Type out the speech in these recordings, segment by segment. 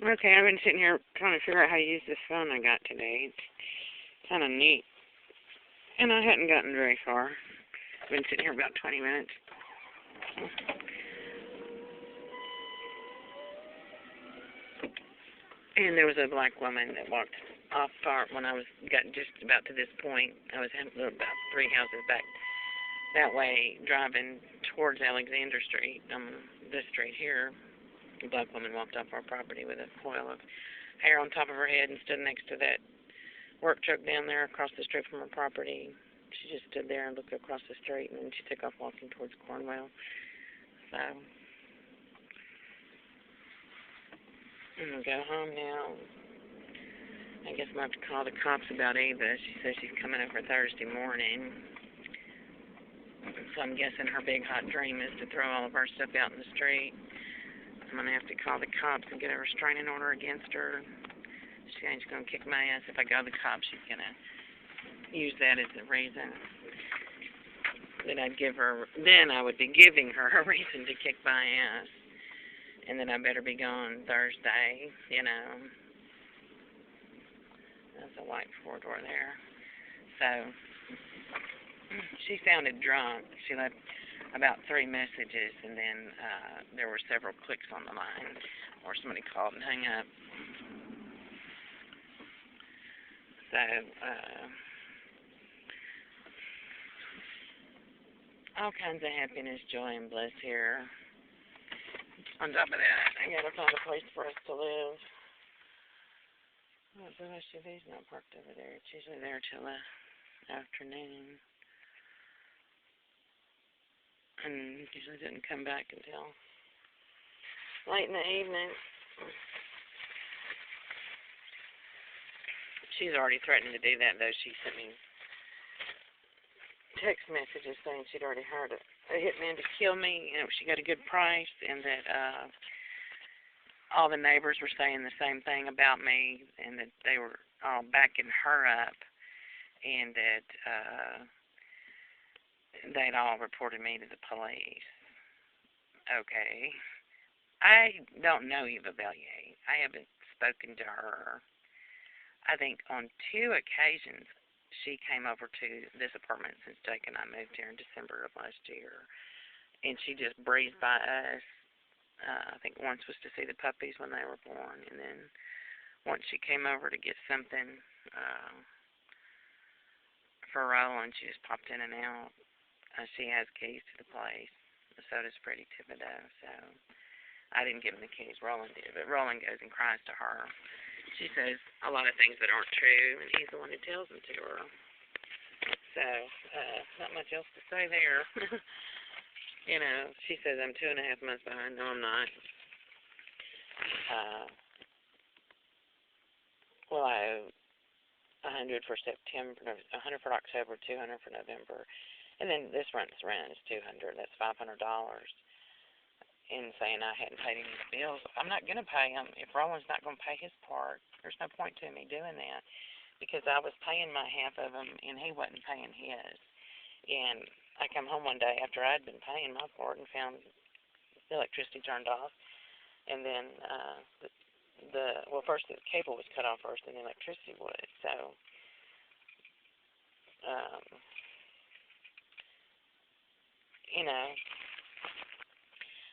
Okay, I've been sitting here trying to figure out how to use this phone I got today. It's kind of neat. And I hadn't gotten very far. I've been sitting here about 20 minutes. And there was a black woman that walked off far when I got just about to this point. I was about 3 houses back that way, driving towards Alexander Street, this street here. A black woman walked off our property with a coil of hair on top of her head and stood next to that work truck down there across the street from her property. She just stood there and looked across the street, and then she took off walking towards Cornwell. So, I'm going to go home now. I guess I'm going to have to call the cops about Ava. She says she's coming over Thursday morning. So I'm guessing her big hot dream is to throw all of our stuff out in the street. I'm going to have to call the cops and get a restraining order against her. She ain't going to kick my ass. If I go to the cops, she's going to use that as a reason that I'd give her. Then I would be giving her a reason to kick my ass. And then I better be gone Thursday, That's a white four-door there. So, she sounded drunk. She left about 3 messages, and then there were several clicks on the line, or somebody called and hung up. So, all kinds of happiness, joy, and bliss here. On top of that, I gotta find a place for us to live. Oh, the SUV's not parked over there. It's usually there till the afternoon. And usually didn't come back until late in the evening. She's already threatened to do that, though. She sent me text messages saying she'd already hired a hitman to kill me. She got a good price, and that all the neighbors were saying the same thing about me, and that they were all backing her up, and that they'd all reported me to the police. Okay. I don't know Eva Bellier. I haven't spoken to her. I think on 2 occasions she came over to this apartment since Jake and I moved here in December of last year. And she just breezed by us. I think once was to see the puppies when they were born. And then once she came over to get something for Roland, she just popped in and out. She has keys to the place. So does Freddie Thibodeau. So I didn't give him the keys. Roland did. But Roland goes and cries to her. She says a lot of things that aren't true, and he's the one who tells them to her. So, not much else to say there. She says I'm 2.5 months behind. No, I'm not. Well, I owe $100 for September, $100 for October, $200 for November. And then this month's rent is $200. That's $500. And saying I hadn't paid any bills. I'm not going to pay him. If Roland's not going to pay his part, there's no point to me doing that. Because I was paying my half of them, and he wasn't paying his. And I come home one day after I'd been paying my part and found the electricity turned off. And then, first the cable was cut off first, and the electricity was. So,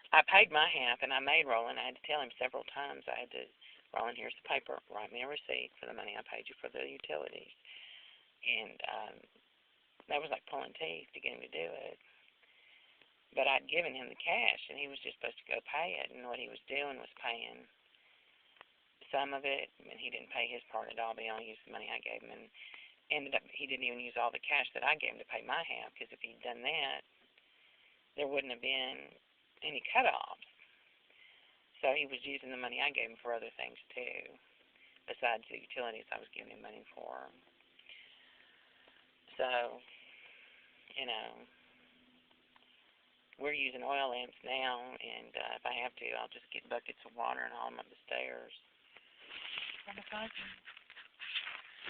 I paid my half, and I made Roland. I had to tell him several times. Roland, here's the paper. Write me a receipt for the money I paid you for the utilities. And that was like pulling teeth to get him to do it. But I'd given him the cash, and he was just supposed to go pay it. And what he was doing was paying some of it, and he didn't pay his part at all. But he only used the money I gave him, and ended up he didn't even use all the cash that I gave him to pay my half. Because if he'd done that, there wouldn't have been any cutoffs. So he was using the money I gave him for other things too, besides the utilities I was giving him money for. So, we're using oil lamps now, and if I have to, I'll just get buckets of water and haul them up the stairs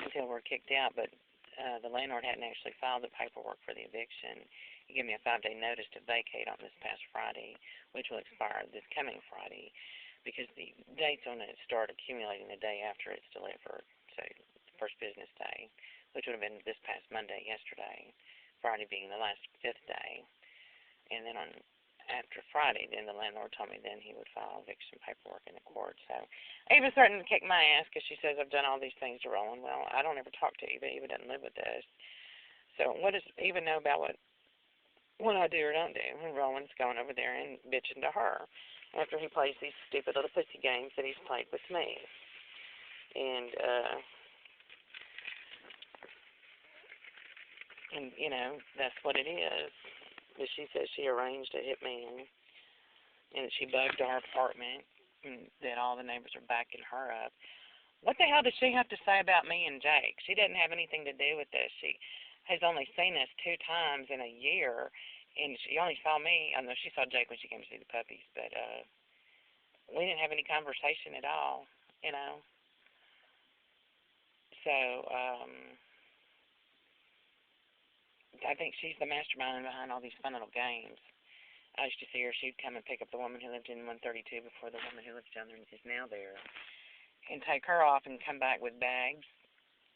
until we're kicked out. But the landlord hadn't actually filed the paperwork for the eviction. He gave me a 5-day notice to vacate on this past Friday, which will expire this coming Friday. because the dates on it start accumulating the day after it's delivered. So the first business day, which would have been this past Monday, yesterday, Friday being the last fifth day, and then on after Friday, then the landlord told me then he would file eviction paperwork in the court. So Eva's threatening to kick my ass because she says I've done all these things to Roland. Well, I don't ever talk to Eva. Eva doesn't live with us. So what does Eva know about what I do or don't do? And Roland's going over there and bitching to her after he plays these stupid little pussy games that he's played with me. And you know, that's what it is. But she says she arranged a hitman, and she bugged our apartment, and that all the neighbors are backing her up. What the hell does she have to say about me and Jake? She doesn't have anything to do with this. She has only seen us 2 times in a year, and she only saw me. I know she saw Jake when she came to see the puppies, but we didn't have any conversation at all, you know. So I think she's the mastermind behind all these fun little games. I used to see her. She'd come and pick up the woman who lived in 132 before the woman who lives down there is now there, and take her off and come back with bags.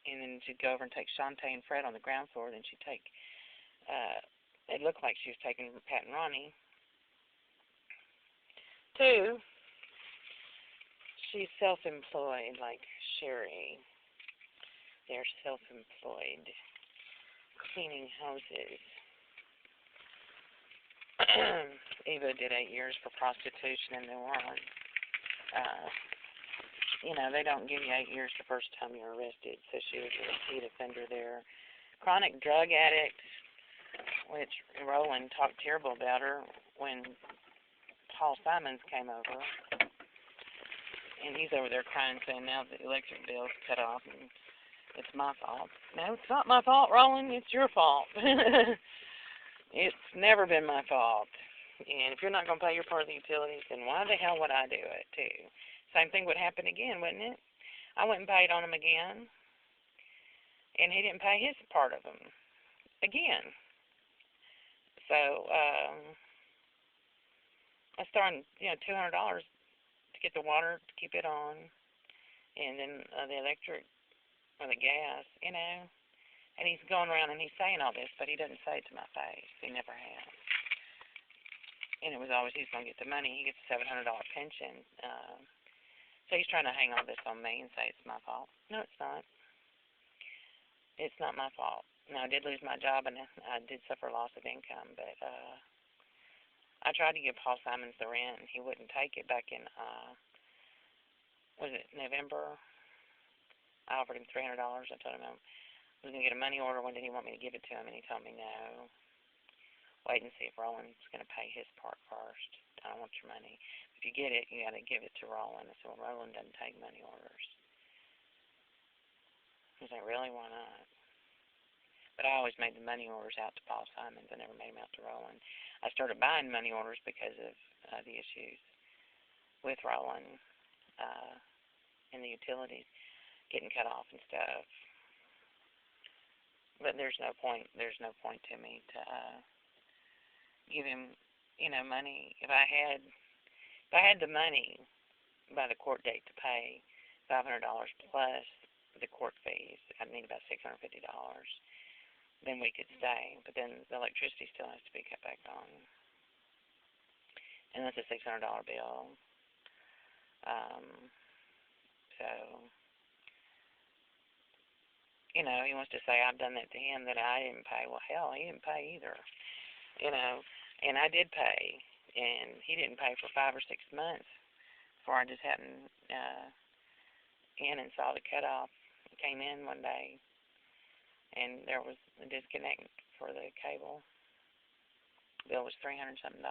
And then she'd go over and take Shantae and Fred on the ground floor. Then she'd take, it looked like she was taking Pat and Ronnie. 2, she's self-employed like Sherry. They're self-employed, cleaning houses. Eva did 8 years for prostitution in New Orleans. You know, they don't give you 8 years the first time you're arrested, so she was a repeat offender there. Chronic drug addict, which Roland talked terrible about her when Paul Simons came over. And he's over there crying, saying now the electric bill's cut off and it's my fault. No, it's not my fault, Roland. It's your fault. It's never been my fault. And if you're not going to pay your part of the utilities, then why the hell would I do it, too? Same thing would happen again, wouldn't it? I went and paid on him again, and he didn't pay his part of them again. So I started, $200 to get the water to keep it on, and then the electric or the gas, And he's going around and he's saying all this, but he doesn't say it to my face. He never has. And it was always he's going to get the money. He gets a $700 pension. So he's trying to hang all this on me and say it's my fault. No, it's not. It's not my fault. Now, I did lose my job and I did suffer loss of income, but I tried to give Paul Simons the rent and he wouldn't take it back in, was it November? I offered him $300. I told him I was going to get a money order. When did he want me to give it to him? And he told me no. Wait and see if Roland's going to pay his part first. I don't want your money. If you get it, you got to give it to Roland. I said, well, Roland doesn't take money orders. He was like, really? Why not? But I always made the money orders out to Paul Simons. I never made them out to Roland. I started buying money orders because of the issues with Roland and the utilities getting cut off and stuff. But there's no point to me to give him, money. If I had the money by the court date to pay $500 plus the court fees, I'd need about $650. Then we could stay. But then the electricity still has to be cut back on. And that's a $600 bill. So, he wants to say I've done that to him that I didn't pay. Well, hell, he didn't pay either. And I did pay. And he didn't pay for 5 or 6 months before I just happened in and saw the cutoff. I came in one day, and there was a disconnect for the cable. The bill was $300-something.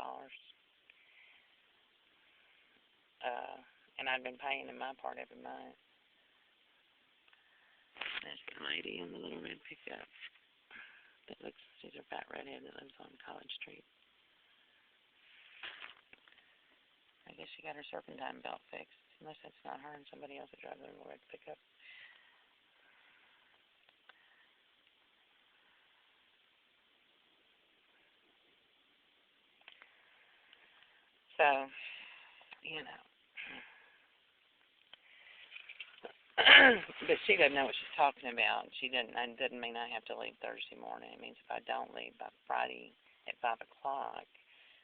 And I'd been paying him my part every month. That's the lady in the little red pickup. She's a fat redhead that lives on College Street. I guess she got her serpentine belt fixed, unless that's not her and somebody else that drives a little red pickup. So, but she doesn't know what she's talking about. That doesn't mean I have to leave Thursday morning. It means if I don't leave by Friday at 5 o'clock,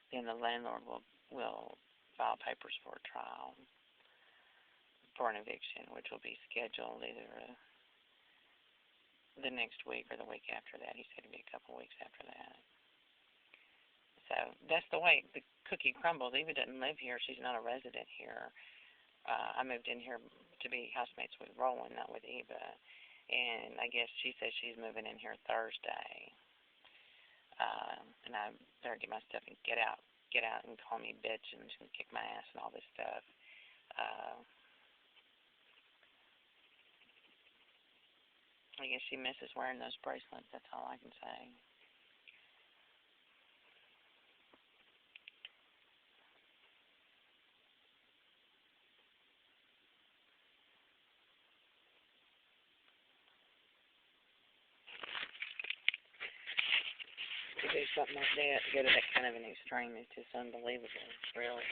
then the landlord will file papers for a trial for an eviction, which will be scheduled either the next week or the week after that. He said it'd be a couple of weeks after that. So that's the way the cookie crumbles. Eva doesn't live here. She's not a resident here. I moved in here to be housemates with Roland, not with Eva. And I guess she says she's moving in here Thursday. And I better get my stuff and get out and call me bitch and kick my ass and all this stuff. I guess she misses wearing those bracelets. That's all I can say. To do something like that, to go to that kind of an extreme, is just unbelievable, really.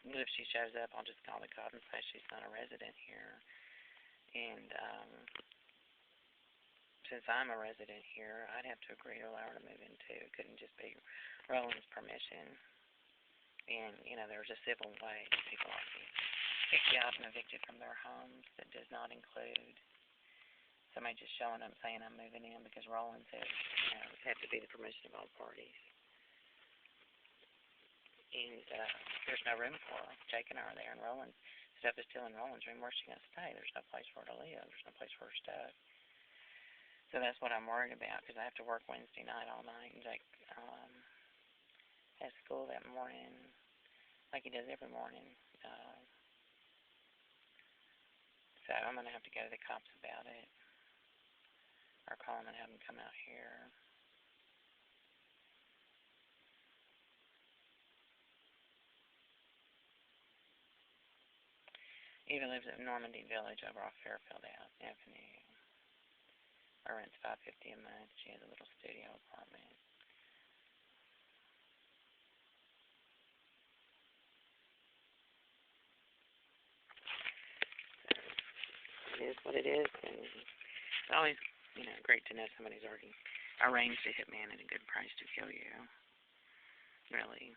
But if she shows up, I'll just call the cop and say she's not a resident here. And since I'm a resident here, I'd have to agree to allow her to move in too. It couldn't just be Roland's permission. And, there's a civil way people are kicked out and evicted from their homes that does not include somebody just showing up saying I'm moving in, because Roland says it has to be the permission of all parties. And there's no room for her. Jake and I are there, and Roland's stuff is still in Roland's room. Where's she going to stay? There's no place for her to live. There's no place for her stuff. So that's what I'm worried about, because I have to work Wednesday night all night, and Jake has school that morning, like he does every morning. So I'm going to have to go to the cops about it, or call them and have them come out here. Eva lives at Normandy Village over off Fairfield Avenue. Her rent's $5.50 a month. She has a little studio apartment. So it is what it is, and it's always, great to know somebody's already arranged a hitman at a good price to kill you. Really.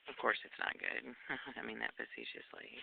Of course, it's not good. I mean that facetiously.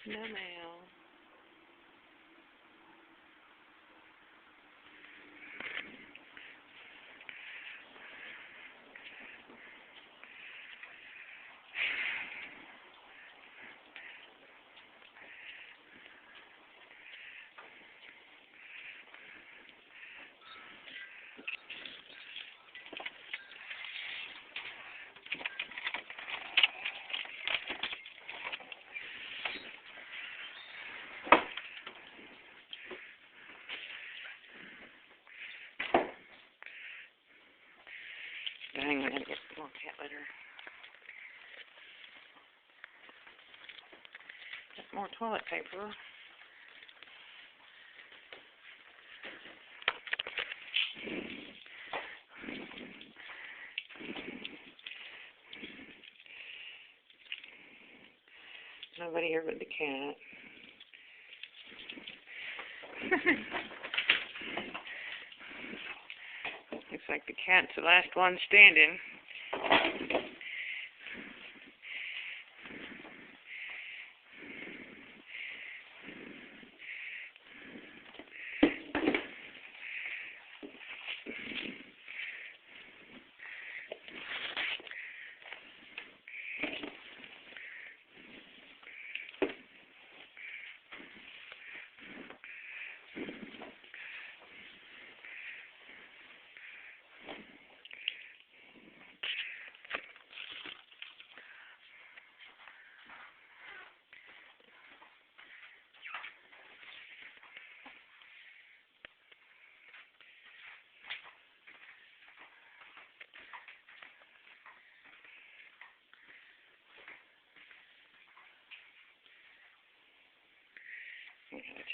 No mail. Dang, I gotta get some more cat litter. Just more toilet paper. Nobody here but the cat. Looks like the cat's the last one standing.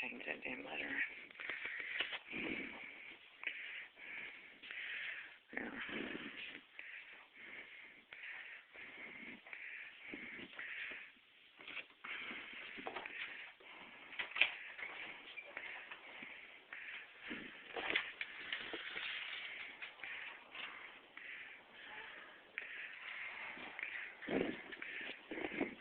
change that damn letter.